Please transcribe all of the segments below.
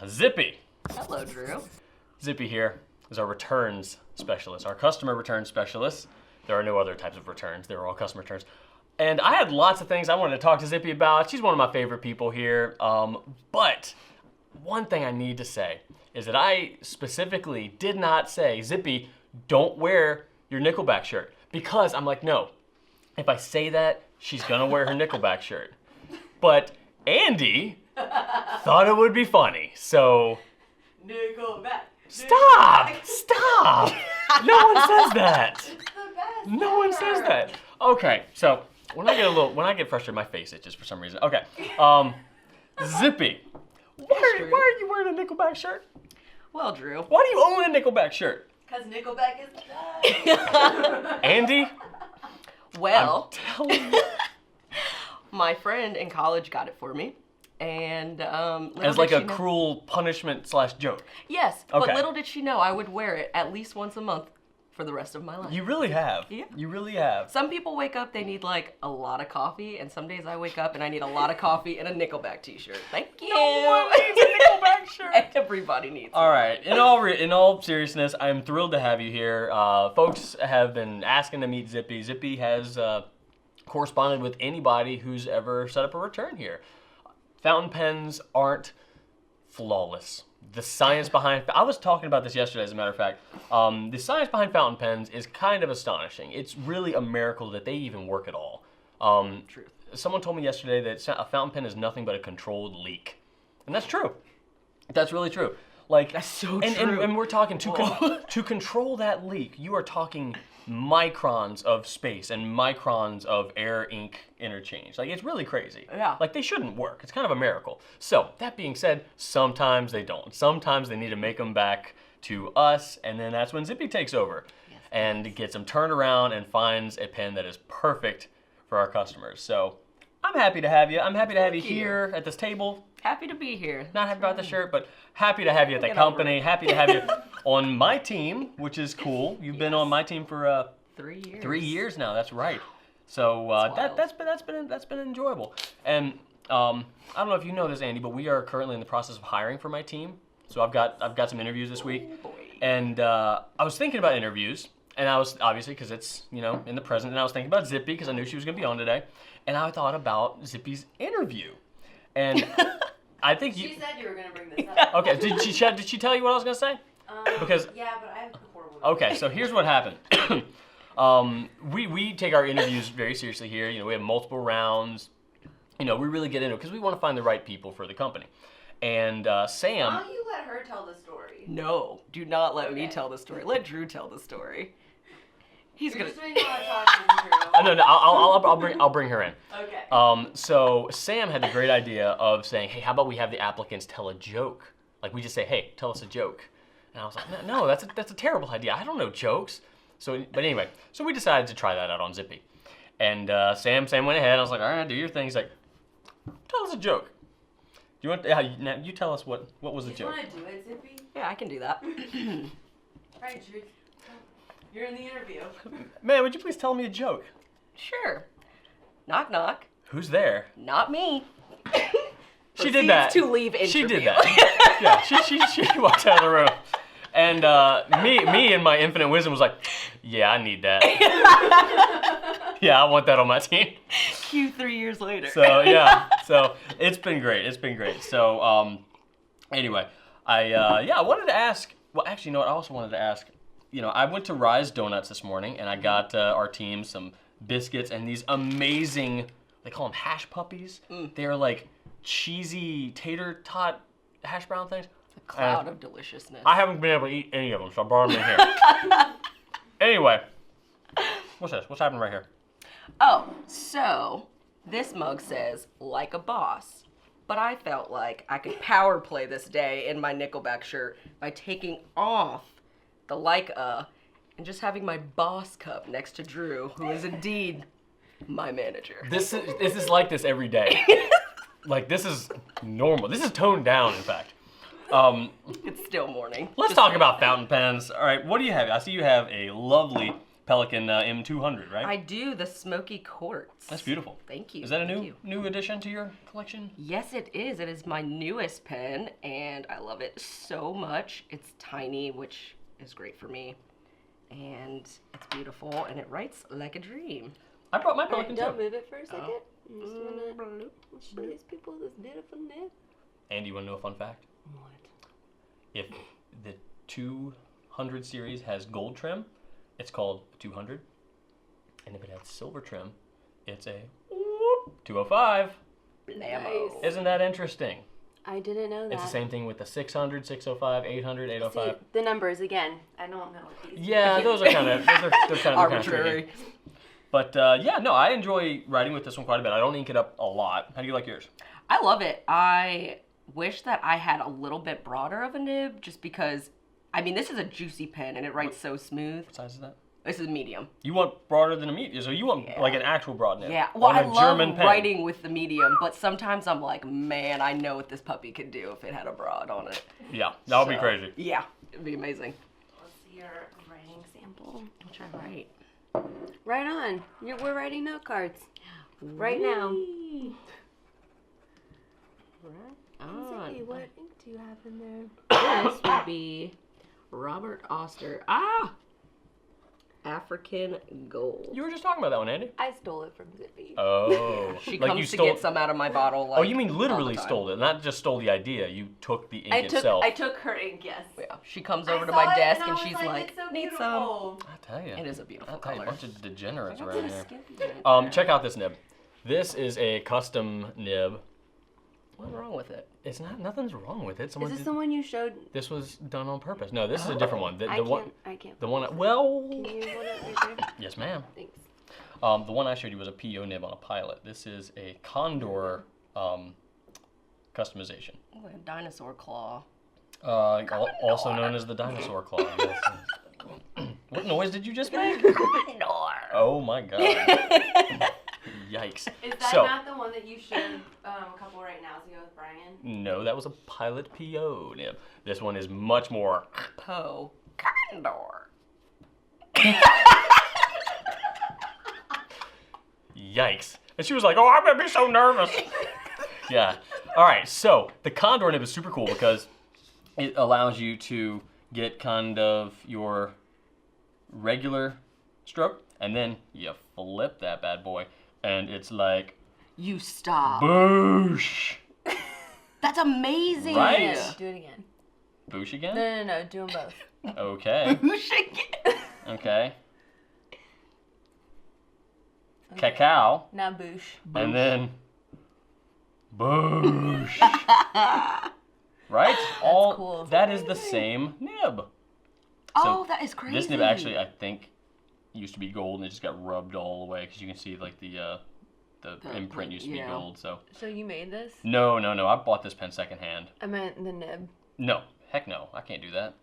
Zippy. Hello, Drew. Zippy here is our returns specialist, our customer returns specialist. There are no other types of returns. They're all customer returns. And I had lots of things I wanted to talk to Zippy about. She's one of my favorite people here. But one thing I need to say is that I specifically did not say, Zippy, don't wear your Nickelback shirt. Because I'm like, no, if I say that, she's gonna wear her Nickelback shirt. But Andy thought it would be funny, so... Nickelback. Stop! No one says that. No one says that. Okay, so when I get frustrated, my face itches for some reason. Okay, Zippy, why are you wearing a Nickelback shirt? Well, Drew. Why do you own a Nickelback shirt? Because Nickelback is nice. Andy? Well, I'm telling you. my friend in college got it for me. And As like a cruel punishment / joke. Yes, Okay. but little did she know I would wear it at least once a month for the rest of my life. You really have. Yeah. You really have. Some people wake up, they need like a lot of coffee, and some days I wake up and I need a lot of coffee and a Nickelback t-shirt. Thank you. No one needs a Nickelback shirt. Everybody needs All right. In all seriousness, I'm thrilled to have you here. Folks have been asking to meet Zippy. Zippy has corresponded with anybody who's ever set up a return here. Fountain pens aren't flawless. The science behind... I was talking about this yesterday, as a matter of fact. The science behind fountain pens is kind of astonishing. It's really a miracle that they even work at all. Truth. Someone told me yesterday that a fountain pen is nothing but a controlled leak. And that's true. That's really true. Like, That's so and, true. And we're talking, to control that leak, you are talking microns of space and microns of air-ink interchange. Like, it's really crazy. Yeah. Like, they shouldn't work. It's kind of a miracle. So, that being said, sometimes they don't. Sometimes they need to make them back to us, and then that's when Zippy takes over and gets them turned around and finds a pen that is perfect for our customers. So, I'm happy to have you. I'm happy to have you here at this table. Happy to be here. Not happy about the shirt, but happy to have you at the Get over company. it. Happy to have you on my team, which is cool. You've been on my team for 3 years. 3 years now. That's right. So that's been enjoyable. And I don't know if you know this, Andy, but we are currently in the process of hiring for my team. So I've got some interviews this week, Oh, boy. and I was thinking about interviews, and I was obviously because it's in the present, and I was thinking about Zippy because I knew she was going to be on today, and I thought about Zippy's interview, and I think She said you were going to bring this up. Okay, did she tell you what I was going to say? Because Yeah, but I have the horrible. okay, so here's what happened. We take our interviews very seriously here. We have multiple rounds. We really get into it because we want to find the right people for the company. And Sam. Why don't you let her tell the story? No, do not let me Okay. tell the story. Let Drew tell the story. He's You're gonna. just doing a lot of talking, Drew. No, I'll bring her in. Okay. So Sam had the great idea of saying, hey, how about we have the applicants tell a joke? Like we just say, hey, tell us a joke. And I was like, no, that's a terrible idea. I don't know jokes. But anyway, so we decided to try that out on Zippy. And Sam went ahead. I was like, all right, do your thing. He's like, tell us a joke. Do you want? Now you tell us what was the You joke. want to do it, Zippy? Yeah, I can do that. All right, Drew. You're in the interview. Man, would you please tell me a joke? Sure. Knock knock. Who's there? Not me. She did that. Proceeds to leave interview. She did that. Yeah, she walked out of the room. And me in my infinite wisdom was like, yeah, I need that. Yeah, I want that on my team. Cue 3 years later. So yeah, so it's been great. So anyway, I wanted to ask. Well, actually, you know what? I also wanted to ask. I went to Rise Donuts this morning, and I got our team some biscuits and these amazing. They call them hash puppies. They're like cheesy tater tot hash brown things. A cloud of deliciousness. I haven't been able to eat any of them, so I brought them in here. Anyway, what's this? What's happening right here? Oh, so this mug says, like a boss. But I felt like I could power play this day in my Nickelback shirt by taking off the like a and just having my boss cup next to Drew, who is indeed my manager. This is like this every day. Like this is normal. This is toned down, in fact. It's still morning. Let's talk about fountain pens. All right, what do you have? I see you have a lovely Pelican M200, right? I do, the smoky quartz. That's beautiful. Thank you. Is that a thank you. new addition to your collection? Yes, it is. It is my newest pen, and I love it so much. It's tiny, which is great for me, and it's beautiful, and it writes like a dream. I brought my Pelican Don't too. move it for a second. I'm just gonna show these people this beautiful nib. Andy, you want to know a fun fact? What? If the 200 series has gold trim, it's called a 200. And if it has silver trim, it's a 205. Blammo. Isn't that interesting? I didn't know that. It's the same thing with the 600, 605, 800, 805. See, the numbers again. I don't know what these. Yeah, those are kind of Arbitrary. tricky. But yeah, no, I enjoy writing with this one quite a bit. I don't ink it up a lot. How do you like yours? I love it. I wish that I had a little bit broader of a nib, just because, I mean, this is a juicy pen, and it writes so smooth. What size is that? This is medium. You want broader than a medium, so you want like an actual broad nib. Yeah, well, on I a love German pen. writing with the medium, but sometimes I'm like, man, I know what this puppy could do if it had a broad on it. Yeah, that would be So, crazy. Yeah, it'd be amazing. Let's see your writing sample. I'll try to write. Right on. We're writing note cards. Right now. Right on. Zippy, what ink do you have in there? This would be Robert Oster. Ah! African Gold. You were just talking about that one, Andy. I stole it from Zippy. Oh. She like comes you to stole. get some out of my bottle. Like, Oh, you mean literally all the time. stole it, not just stole the idea. You took the ink itself. I took her ink, yes. Yeah, she comes over I to saw my it desk I and was she's like, like, it's so need some. beautiful. I tell you. It is a beautiful I'll tell you, color. a bunch of degenerates I got around some here. skimpy right there. Check out this nib. This is a custom nib. What's wrong with it? It's not. Nothing's wrong with it. Is this the one you showed? This was done on purpose. No, this is a different one. The I one. can't. The one. Well. Can you hold it right there? Yes, ma'am. Thanks. The one I showed you was a PO nib on a pilot. This is a condor customization. Oh, like a dinosaur claw. Also known as the dinosaur claw. Yes. What noise did you just make? Condor. Oh my god. Yikes. Is that So, not the one that you showed a couple right now ago with Brian? no, that was a pilot PO nib. This one is much more. Poe. Condor. Yikes. And she was like, oh, I'm going to be so nervous. Yeah. All right. So the condor nib is super cool because it allows you to get kind of your regular stroke, and then you flip that bad boy, and it's like, You stop. boosh. That's amazing. Right? Do it again. Boosh again? No. Do them both. Okay. Boosh again. Okay. Cacao. Now boosh. And then boosh. Right? cool. That is the same nib. Oh, that is crazy. This nib actually, I think, used to be gold, and it just got rubbed all the way because you can see like the imprint used to be yeah. gold. So So you made this? no, I bought this pen secondhand. I meant the nib. No, heck no, I can't do that.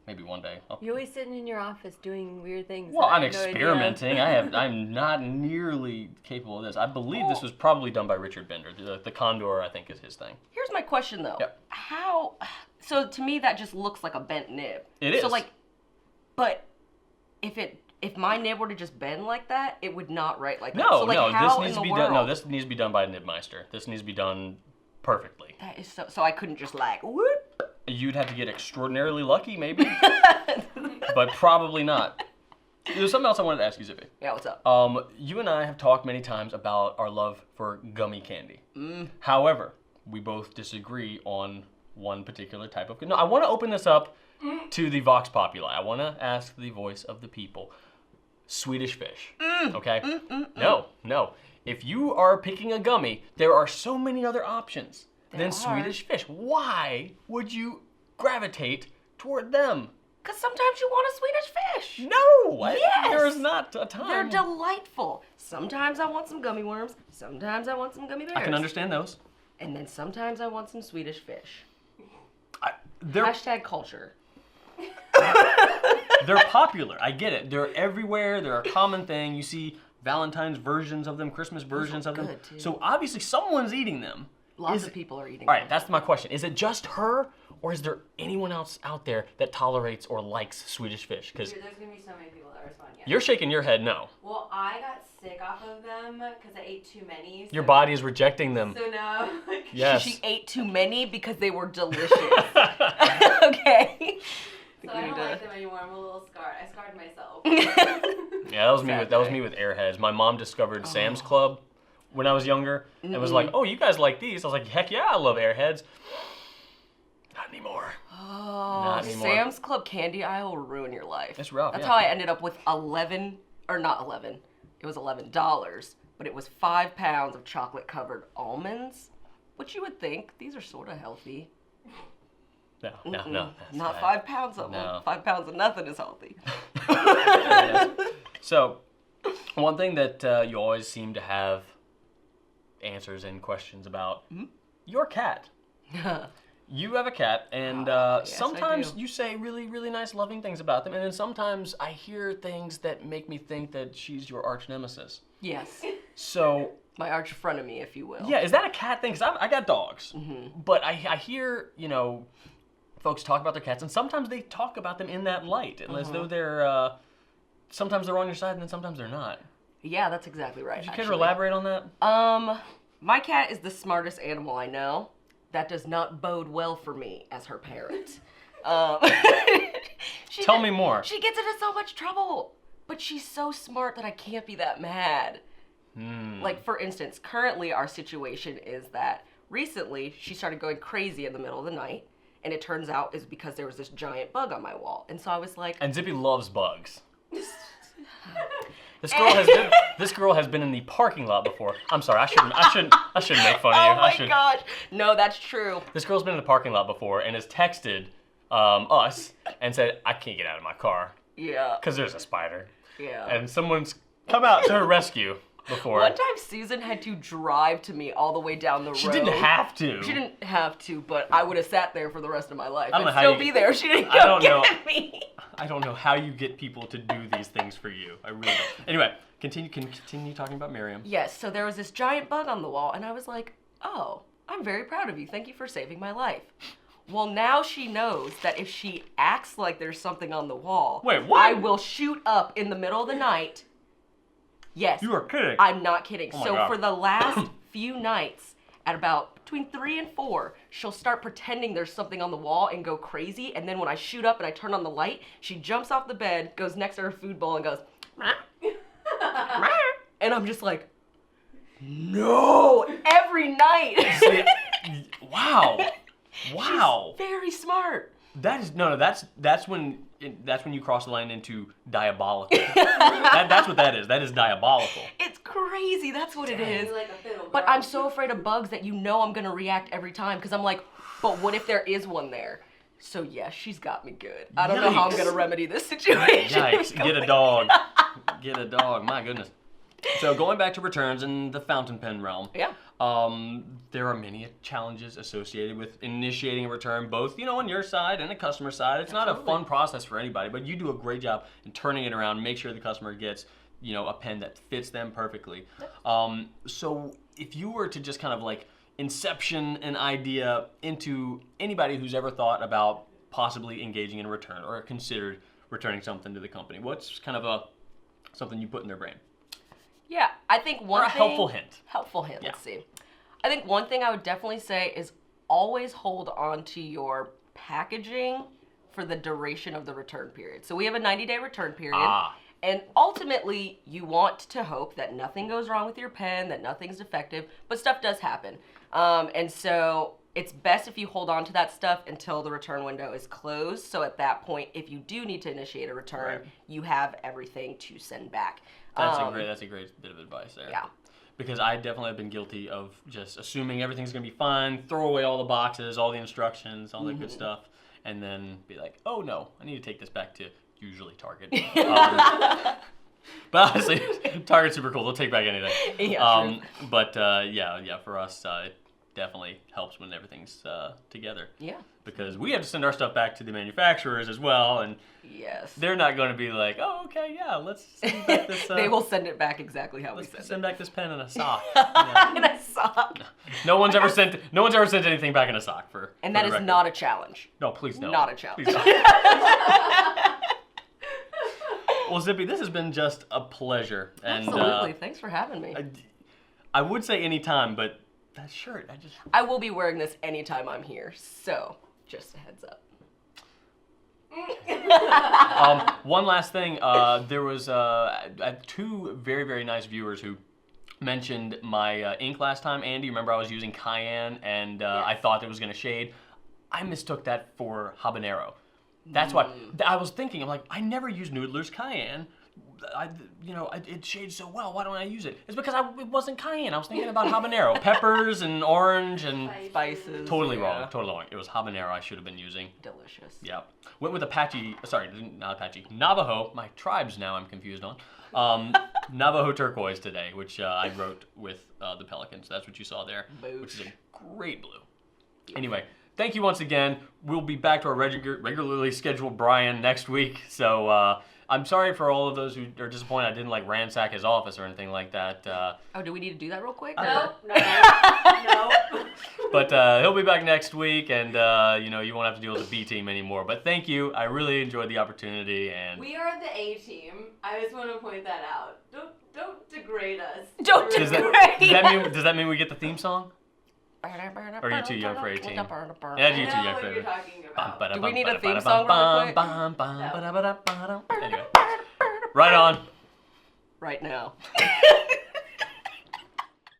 Maybe one day. You're always sitting in your office doing weird things. Well, I I'm have no idea. experimenting. I'm not nearly capable of this. I believe this was probably done by Richard Bender. The Condor, I think, is his thing. Here's my question though. Yep. How? So to me that just looks like a bent nib. It So is. like, but if my nib were to just bend like that, it would not write like that. No, So like, no, how this in needs to the be world? done. No, this needs to be done by a nibmeister. This needs to be done perfectly. That is so I couldn't just like whoop. You'd have to get extraordinarily lucky, maybe, but probably not. There's something else I wanted to ask you, Zippy. Yeah, what's up? You and I have talked many times about our love for gummy candy. However, we both disagree on one particular type of. No, I want to open this up to the Vox Populi. I want to ask the voice of the people. Swedish Fish. Okay? No. If you are picking a gummy, there are so many other options than are. Swedish Fish. Why would you gravitate toward them? Because sometimes you want a Swedish Fish. No! Yes! There is not a They're time. delightful. Sometimes I want some gummy worms. Sometimes I want some gummy bears. I can understand those. And then sometimes I want some Swedish Fish. They're Hashtag culture. They're popular. I get it. They're everywhere. They're a common thing. You see Valentine's versions of them, Christmas versions of them. good, too. So obviously someone's eating them. Lots Is of it- people are eating All right, them. that's my question. Is it just her, Or is there anyone else out there that tolerates or likes Swedish Fish? Because Dude, there's gonna be so many people that respond yes. you're shaking your head no. Well, I got sick off of them because I ate too many. Your body is rejecting them. So now, like, Yes. She ate too many because they were delicious. Okay. so I don't like them anymore. I'm a little scarred. I scarred myself. Yeah, that was me with Airheads. My mom discovered Sam's Club when I was younger and was like, "Oh, you guys like these?" I was like, "Heck yeah, I love Airheads." Not anymore. Oh, Not anymore. Sam's Club candy aisle will ruin your life. It's rough. That's yeah. how I ended up with it was $11, but it was 5 pounds of chocolate covered almonds, which you would think these are sort of healthy. No. That's Not bad. 5 pounds of No. them. 5 pounds of nothing is healthy. Yes. So, one thing that you always seem to have answers and questions about your cat. You have a cat, and yes, I sometimes do. you say really, really nice, loving things about them, and then sometimes I hear things that make me think that she's your arch nemesis. Yes. So, My arch frenemy, if you will. yeah, is that a cat thing? Because I got dogs, but I hear, folks talk about their cats, and sometimes they talk about them in that light, as though they're, sometimes they're on your side, and then sometimes they're not. Yeah, that's exactly right. Would you care to elaborate on that? My cat is the smartest animal I know. That does not bode well for me as her parent. Tell me more. She gets into so much trouble, but she's so smart that I can't be that mad. Like, for instance, currently our situation is that recently she started going crazy in the middle of the night, and it turns out is because there was this giant bug on my wall. And so I was like... And Zippy loves bugs. This girl has been in the parking lot before. I'm sorry, I shouldn't make fun of you. Oh my gosh. No, that's true. This girl's been in the parking lot before and has texted us and said, "I can't get out of my car Yeah. because there's a spider." Yeah. And someone's come out to her rescue before. One time Susan had to drive to me all the way down the road. She didn't have to. She didn't have to, but I would have sat there for the rest of my life. I don't know I'd how still you- be there. She didn't I come don't know. get me. I don't know how you get people to do these things for you. I really don't. Anyway, continue talking about Miriam. Yes, so there was this giant bug on the wall, and I was like, oh, I'm very proud of you. Thank you for saving my life. Well, now she knows that if she acts like there's something on the wall, Wait, what? I will shoot up in the middle of the night. Yes. You are kidding. I'm not kidding. Oh my So God. for the last few nights, at about between 3 and 4, she'll start pretending there's something on the wall and go crazy. And then when I shoot up and I turn on the light, she jumps off the bed, goes next to her food bowl and goes, "Meow." And I'm just like, no, every night. See, wow. Wow. She's very smart. That is that's when you cross the line into diabolical. That's what that is. That is diabolical. It's crazy. That's what it is. Like a fiddle, But girl. I'm so afraid of bugs that I'm going to react every time because I'm like, but what if there is one there? So yeah, she's got me good. I don't know how I'm Yikes. going to remedy this situation. Yikes! Get a dog. Get a dog. My goodness. So going back to returns in the fountain pen realm. Yeah. There are many challenges associated with initiating a return, both on your side and the customer side. It's not a fun process for anybody, but you do a great job in turning it around, make sure the customer gets a pen that fits them perfectly. So if you were to just kind of like inception an idea into anybody who's ever thought about possibly engaging in a return or considered returning something to the company, what's kind of something you put in their brain? Yeah, I think one Or a thing... helpful hint. Helpful hint, Yeah. let's see. I think one thing I would definitely say is always hold on to your packaging for the duration of the return period. So we have a 90-day return period. And ultimately, you want to hope that nothing goes wrong with your pen, that nothing's defective, but stuff does happen. And so it's best if you hold on to that stuff until the return window is closed. So at that point, if you do need to initiate a return, Right. you have everything to send back. That's a great bit of advice there. Yeah. Because I definitely have been guilty of just assuming everything's gonna be fine, throw away all the boxes, all the instructions, all that good stuff, and then be like, oh no, I need to take this back to usually Target. But honestly, Target's super cool. They'll take back anything. Yeah, But yeah, for us, definitely helps when everything's together. Yeah. Because we have to send our stuff back to the manufacturers as well, and Yes. they're not going to be like, oh, okay, yeah, let's send back this. They will send it back exactly how we Let's send send it. back this pen in a sock. Yeah. In a sock. No one's ever sent anything back in a sock for. And for that the is record. not a challenge. No, please no. Not a challenge. Please don't. Well, Zippy, this has been just a pleasure. And, Absolutely. Thanks for having me. I would say anytime, but that shirt, I will be wearing this anytime I'm here, so just a heads up. One last thing. There was I had two very, very nice viewers who mentioned my ink last time. Andy, remember I was using cayenne, and I thought it was going to shade. I mistook that for habanero. That's why I was thinking. I'm like, I never use Noodler's cayenne. It shades so well. Why don't I use it? It's because it wasn't cayenne. I was thinking about habanero, peppers and orange and Spices. totally yeah. wrong. Totally wrong. It was habanero I should have been using. Delicious. Yeah. Went with not Apache, Navajo. My tribes now I'm confused on. Navajo turquoise today, which I wrote with the Pelicans. That's what you saw there, which is a great blue. Anyway, thank you once again. We'll be back to our regularly scheduled Brian next week. So I'm sorry for all of those who are disappointed I didn't ransack his office or anything like that. Do we need to do that real quick? No. But he'll be back next week, and you won't have to deal with the B team anymore. But thank you. I really enjoyed the opportunity, and We are the A team. I just want to point that out. Don't degrade us. Don't does degrade. that mean we get the theme song? Or are you too young for 18? Yeah, I you're too know young what for you're it. talking about. Do we need a theme song really quick? Anyway, right on. Right now.